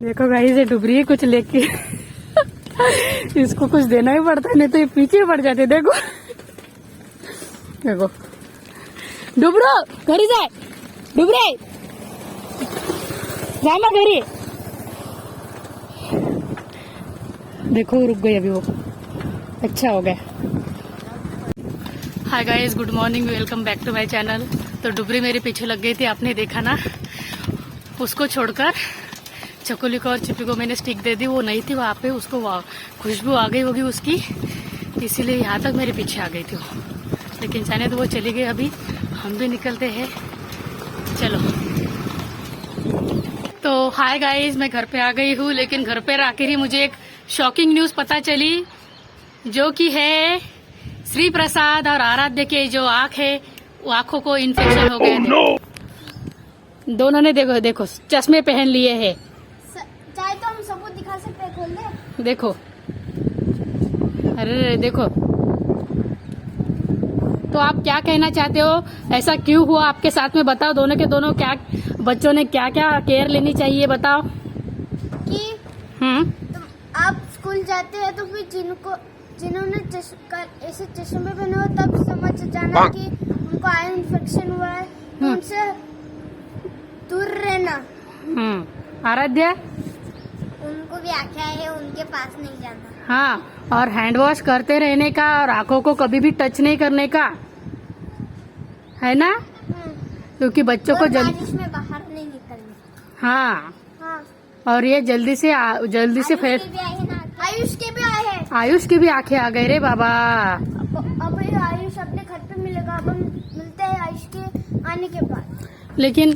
देखो गाइस ये डुबरी कुछ लेके इसको कुछ देना ही पड़ता है, नहीं तो ये पीछे पड़ जाते। देखो देखो डुबरो घरी जाए, डुबरे जाना घरी। देखो रुक गई अभी वो, अच्छा हो गया। Hi guys, good morning, welcome back to my channel. तो डुबरी मेरे पीछे लग गई थी, आपने देखा ना। उसको छोड़कर चकोली को और चिप्पी को मैंने स्टिक दे दी, वो नहीं थी वहाँ पे, उसको खुशबू आ गई होगी उसकी, इसीलिए यहाँ तक मेरे पीछे आ गई थी वो। लेकिन जाने तो वो चली गई, अभी हम भी निकलते हैं, चलो। तो हाय गाइस, मैं घर पे आ गई हूँ, लेकिन घर पे आकर ही मुझे एक शॉकिंग न्यूज पता चली, जो कि है श्री प्रसाद और आराध्य के जो आँख है, वो आँखों को इन्फेक्शन हो गए थे। दोनों ने देखो देखो चश्मे पहन लिए हैं। चाहे तो हम सबको दिखा सकते हैं, खोल दे। देखो, अरे देखो, तो आप क्या कहना चाहते हो, ऐसा क्यों हुआ आपके साथ में, बताओ। दोनों के दोनों क्या, बच्चों ने क्या क्या केयर लेनी चाहिए, बताओ। कि तुम आप स्कूल जाते हैं तो फिर जिन्होंने ऐसे चश्मे पहने हो, तब समझ जाना कि उनको आई इन्फेक्शन हुआ है, तो उनसे दूर रहना। आराध्या, उनको भी आंखें है, उनके पास नहीं जाना। हाँ, और हैंड वॉश करते रहने का, और आंखों को कभी भी टच नहीं करने का, है ना, क्योंकि बच्चों को बारिश में बाहर नहीं निकलना। हाँ, हाँ, और ये जल्दी से फिर आयुष के भी आए हैं। आयुष की भी आंखें आ गई रे बाबा। अब ये आयुष अपने घर पे मिलेगा, अब हम मिलते हैं आयुष के आने के बाद। लेकिन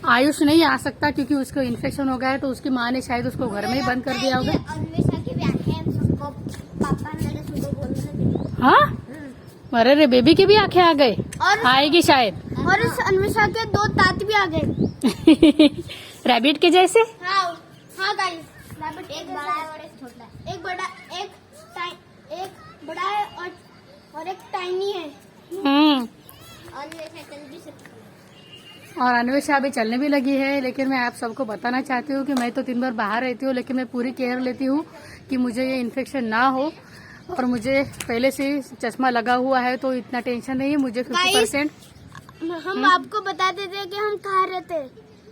आयुष नहीं आ सकता क्योंकि उसको इन्फेक्शन हो गया है, तो उसकी माँ ने शायद उसको घर में ही बंद कर दिया होगा। अन्वेषा की भी आंखें हैं, सबको पापा ने सुबह बोलने। हाँ, अरे रे, बेबी की भी आंखें आ गई, और आएगी शायद। और इस अन्वेषा के 2 दांत भी आ गए। रैबिट के जैसे। हाँ हाँ गाइस, रैबिट एक बड़ा है और एक छोटा है। एक बड़ा है और एक टाइनी है। अन्वेषा चल भी सकती है। और अन्वेषा अभी चलने भी लगी है, लेकिन मैं आप सबको बताना चाहती हूँ कि मैं तो 3 बार बाहर रहती हूँ, लेकिन मैं पूरी केयर लेती हूँ कि मुझे ये इन्फेक्शन ना हो। और मुझे पहले से चश्मा लगा हुआ है, तो इतना टेंशन नहीं है मुझे। 50% हम आपको बता देते हैं कि हम कहाँ रहते हैं।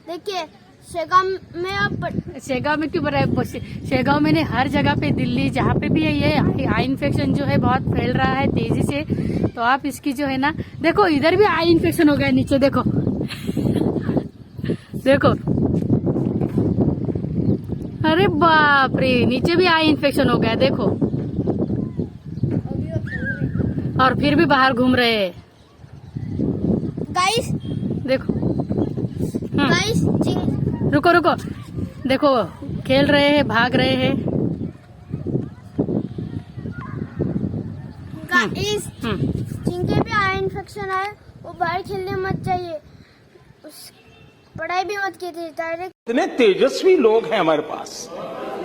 देखिए, शेगांव में शेगांव में क्यों बता, शेगांव में नहीं, हर जगह पे, दिल्ली जहाँ पे भी है, ये आई इन्फेक्शन जो है बहुत फैल रहा है तेजी से। तो आप इसकी जो है ना, देखो इधर भी आई इन्फेक्शन हो गया, नीचे देखो देखो, अरे बाप रे, नीचे भी आई इन्फेक्शन हो गया, देखो। और फिर भी बाहर घूम रहे हैं गाइस। देखो, गाइस रुको रुको, देखो खेल रहे हैं, भाग रहे हैं। गाइस, जिनके भी आई इन्फेक्शन आए, वो बाहर खेलने मत चाहिए, पढ़ाई भी मत कीजिए डायरेक्ट। कितने तेजस्वी लोग हैं हमारे पास,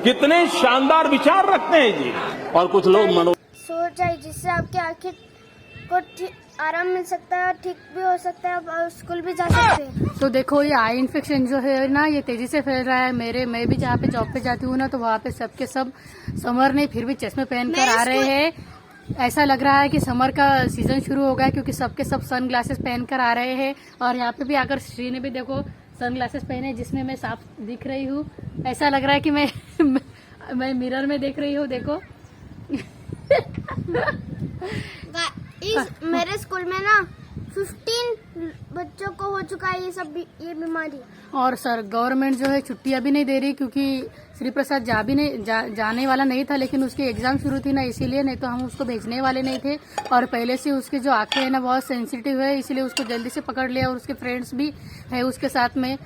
कितने शानदार विचार रखते हैं जी। और कुछ लोग सो जाए, जिससे आपकी आंखें को आराम मिल सकता है, ठीक भी हो सकता है, और स्कूल भी जा सकते हैं। तो देखो, ये आई इन्फेक्शन जो है ना, ये तेजी से फैल रहा है। मैं भी जहाँ पे जॉब पे जाती हूँ ना, तो वहाँ पे सबके सब समर नहीं, फिर भी चश्मे पहन कर आ रहे हैं। ऐसा लग रहा है कि समर का सीजन शुरू हो गया, क्योंकि सबके सब सन ग्लासेस पहन कर आ रहे हैं। और यहाँ पे भी आकर श्री ने भी देखो सन ग्लासेस पहने, जिसमें मैं साफ दिख रही हूँ। ऐसा लग रहा है कि मैं मिरर में देख रही हूँ, देखो। मेरे स्कूल में ना 15 बच्चों को हो चुका है ये बीमारी। और सर, गवर्नमेंट जो है छुट्टियां भी नहीं दे रही, क्योंकि श्री प्रसाद जाने वाला नहीं था, लेकिन उसकी एग्जाम शुरू थी ना, इसीलिए। नहीं तो हम उसको भेजने वाले नहीं थे। और पहले से उसके जो आंखें है ना, बहुत सेंसिटिव है, इसीलिए उसको जल्दी से पकड़ लिया। और उसके फ्रेंड्स भी है उसके साथ में।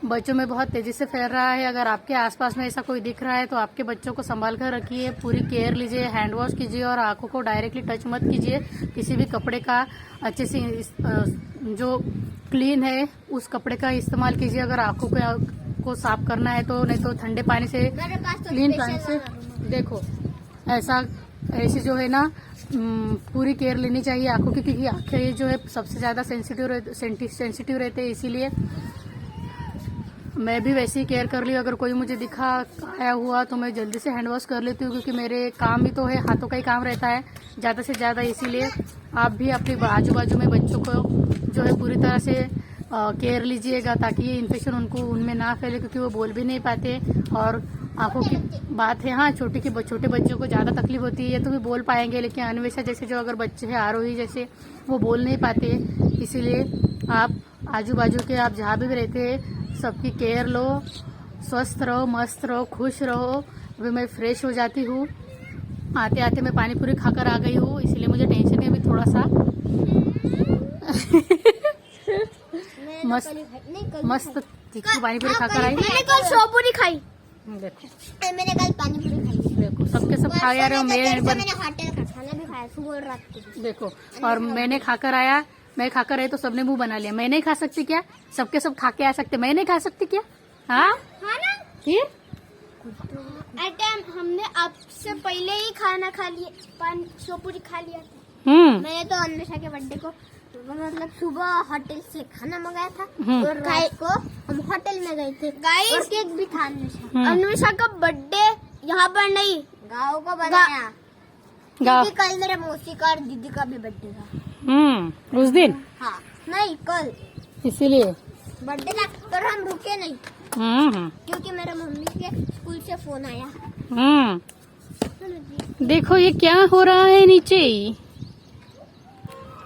बच्चों में बहुत तेजी से फैल रहा है। अगर आपके आसपास में ऐसा कोई दिख रहा है, तो आपके बच्चों को संभाल कर रखिए, पूरी केयर लीजिए, हैंड वॉश कीजिए, और आंखों को डायरेक्टली टच मत कीजिए। किसी भी कपड़े का अच्छे से जो क्लीन है, उस कपड़े का इस्तेमाल कीजिए अगर आंखों को साफ करना है तो। नहीं तो ठंडे पानी से, क्लीन पानी से, देखो ऐसे जो है ना, पूरी केयर लेनी चाहिए आंखों की, क्योंकि आंखें जो है सबसे ज्यादा सेंसिटिव रहते हैं, इसीलिए मैं भी वैसे ही केयर कर ली। अगर कोई मुझे दिखा आया हुआ तो मैं जल्दी से हैंड वॉश कर लेती हूँ, क्योंकि मेरे काम ही तो है, हाथों का ही काम रहता है ज़्यादा से ज़्यादा। इसीलिए आप भी अपने आजू बाजू में बच्चों को जो है पूरी तरह से केयर लीजिएगा, ताकि ये इन्फेक्शन उनमें ना फैले, क्योंकि वो बोल भी नहीं पाते। और आंखों की बात है, हाँ छोटे बच्चों को ज़्यादा तकलीफ होती है, ये तो भी बोल पाएंगे, लेकिन अन्वेषा जैसे जो अगर बच्चे हैं, आरोही जैसे, वो बोल नहीं पाते। इसीलिए आप आजू बाजू के आप जहाँ भी रहते हैं सबकी केयर लो, स्वस्थ रहो, मस्त रहो, खुश रहो। अभी मैं फ्रेश हो जाती हूँ, आते आते मैं पानी पूरी खाकर आ गई हूँ, इसलिए मुझे टेंशन है अभी थोड़ा सा। मस्त तीखी पानी पूरी खाकर आई। मैंने कल सोपूरी खाई। देखो मैंने कल पानी पूरी खाई। देखो सबके सब खा रहे हो, मैंने होटल का खाना भी खाया सुबह और रात को। देखो, और मैंने खाकर आया, मैं खाकर आई तो सबने मुंह बना लिया। मैं नहीं खा सकती क्या? सबके सब खा के आ सकते, मैं नहीं खा सकती क्या? हाँ ना फिर हमने आपसे पहले ही खाना खा लिया, पानी सोपूरी खा लिया था। मैंने तो अन्वेषा के बर्थडे को मतलब सुबह होटल से खाना मंगाया था और रात को हम होटल में गए थे। और केक भी था। अन्वेषा का बर्थडे यहाँ पर नहीं, गाँव को बनाया, क्योंकि कल मेरे मौसी का और दीदी का भी बर्थडे था। उस दिन हाँ नहीं कल, इसीलिए बर्थडे था, पर हम रुके नहीं क्योंकि मेरे मम्मी के स्कूल से फोन आया। देखो ये क्या हो रहा है नीचे ही,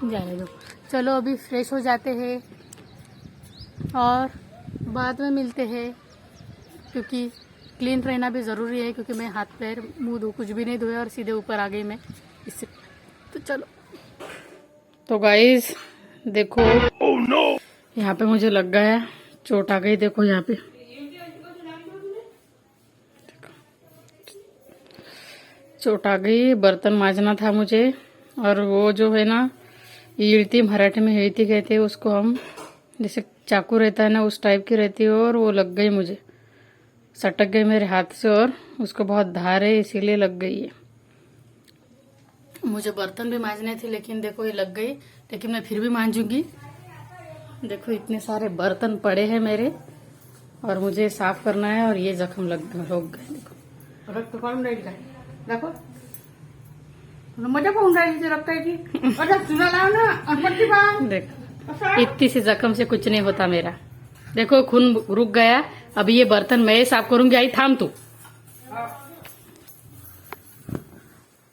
जाने दो। चलो अभी फ्रेश हो जाते हैं और बाद में मिलते हैं, क्योंकि क्लीन रहना भी ज़रूरी है, क्योंकि मैं हाथ पैर मुंह धो कुछ भी नहीं धोया और सीधे ऊपर आ गई मैं इससे। तो चलो। तो गाइस देखो, यहाँ पे मुझे लग गया, चोट आ गई। देखो यहाँ पे चोट आ गई। बर्तन मांजना था मुझे, और वो जो है ना ईड़ती, मराठी में ईड़ती कहते हैं उसको हम, जैसे चाकू रहता है ना उस टाइप की रहती है, और वो लग गई मुझे, सटक गई मेरे हाथ से, और उसको बहुत धार है इसीलिए लग गई है। मुझे बर्तन भी मांजने थे, लेकिन देखो ये लग गई, लेकिन मैं फिर भी मांजूंगी। देखो इतने सारे बर्तन पड़े हैं मेरे, और मुझे साफ करना है, और ये जख्म लग गए। देखो रक्त कौन राहील काय दाखव, मजा पाहून राहिली रक्ताची, चुना लाव ना, पट्टी बांध। देखो इतनी सी जख्म से कुछ नहीं होता मेरा। देखो खून रुक गया। अभी ये बर्तन मैं साफ करूंगी। आई थाम तू।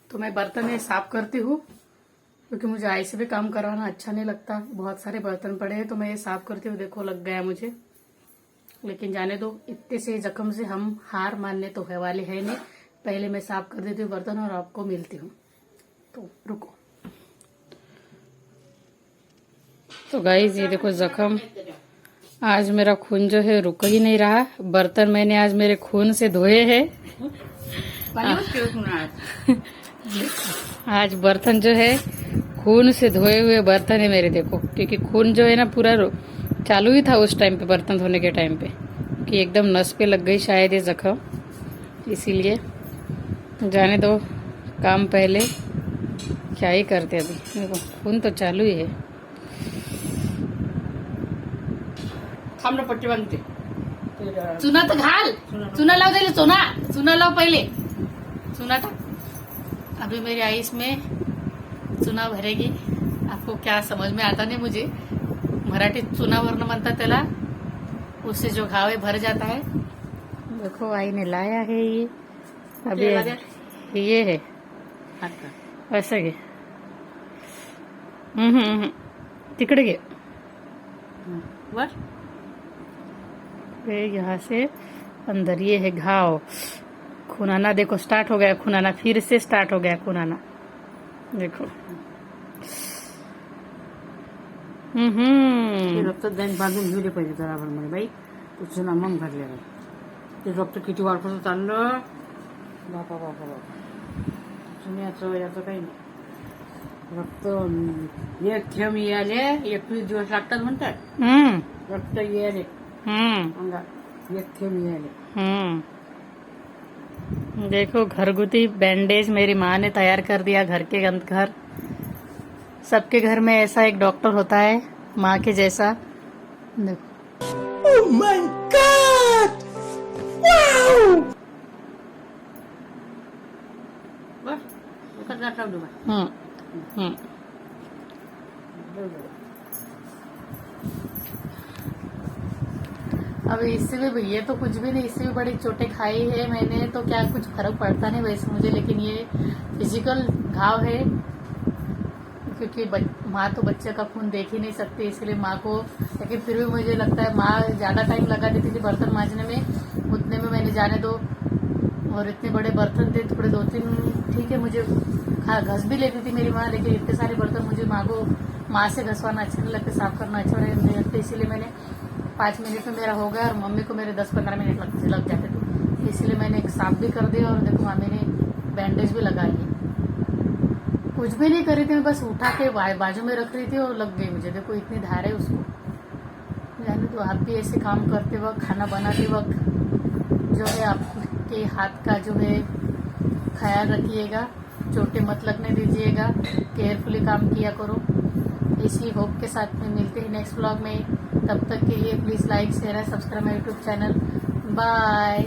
तो मैं बर्तन ये साफ करती हूँ, क्योंकि मुझे ऐसे भी काम करवाना अच्छा नहीं लगता। बहुत सारे बर्तन पड़े हैं तो मैं ये साफ करती हूँ। देखो लग गया मुझे, लेकिन जाने दो, इतने से जख्म से हम हार मानने तो है वाले है नहीं। पहले मैं साफ कर देती हूँ बर्तन और आपको मिलती हूँ। तो रुको। तो गाइस ये देखो जख्म, आज मेरा खून जो है रुक ही नहीं रहा। बर्तन मैंने आज मेरे खून से धोए हैं। आज बर्तन जो है खून से धोए हुए बर्तन है मेरे। देखो क्योंकि खून जो है ना पूरा चालू ही था उस टाइम पे, बर्तन धोने के टाइम पे, कि एकदम नस पे लग गई शायद ये जख्म, इसीलिए जाने दो काम पहले, क्या ही करते अभी। देखो खून तो चालू ही है। पट्टी बांधते, चुना तो घाल, चुना लाव दे, चुना लाव पहले, चुना था। अभी मेरी आई इसमें चुना भरेगी। आपको क्या समझ में आता नहीं मुझे, मराठी चुना वर्ण म्हणतात त्याला, उससे जो घाव है भर जाता है। देखो आई ने लाया है ये, अभी ये है ऐसे घे, तिकडे घे बस। यहाँ से अंदर ये है घाव, खुनाना देखो स्टार्ट हो गया, खुनाना फिर से स्टार्ट हो गया खुनाना। देखो रक्त बँक बांधून घेऊ दे पहिले जरावर म्हणे बाई, तुझं ना मग भरलेलं ते रक्त किती वाढतं चाललं, बापा बापा बापा। याचं काही नाही, रक्त एक थेंब यायले 21 दिवस लागतात म्हणतात, रक्त यायले अंगात एक थेंब यायले। देखो घरगुती बैंडेज मेरी माँ ने तैयार कर दिया घर के घर। सबके घर में ऐसा एक डॉक्टर होता है माँ के जैसा। देखो। Oh my God! ग्लास लावू दे हम्म हम्म अब इससे भी ये तो कुछ भी नहीं, इससे भी बड़ी चोटें खाई है मैंने, तो क्या कुछ फर्क पड़ता नहीं वैसे मुझे, लेकिन ये फिजिकल घाव है, क्योंकि माँ तो बच्चे का खून देख ही नहीं सकती, इसलिए माँ को, लेकिन फिर भी मुझे लगता है माँ ज्यादा टाइम लगा देती थी बर्तन मांजने में, उतने में मैंने जाने दो, और इतने बड़े बर्तन थे, थोड़े 2-3 ठीक है, मुझे घस भी लेती थी मेरी माँ, लेकिन इतने सारे बर्तन मुझे माँ से घसवाना अच्छा नहीं लगता, साफ करना अच्छा नहीं लगता, इसीलिए मैंने 5 मिनट में मेरा हो गया, और मम्मी को मेरे 10-15 मिनट लग जाते थे, इसलिए मैंने एक साफ भी कर दिया, और देखो मम्मी ने बैंडेज भी लगा लिया। कुछ भी नहीं करी थी, मैं बस उठा के बाजू में रख रही थी और लग गई मुझे, देखो इतनी धार है उसको। जाने तो आप भी ऐसे काम करते वक्त, खाना बनाते वक्त जो है आपके हाथ का जो है ख्याल रखिएगा, चोटें मत लगने दीजिएगा, केयरफुली काम किया करो। इसी होप के साथ में मिलते हैं नेक्स्ट व्लॉग में, तब तक के लिए please like share subscribe my YouTube channel. Bye.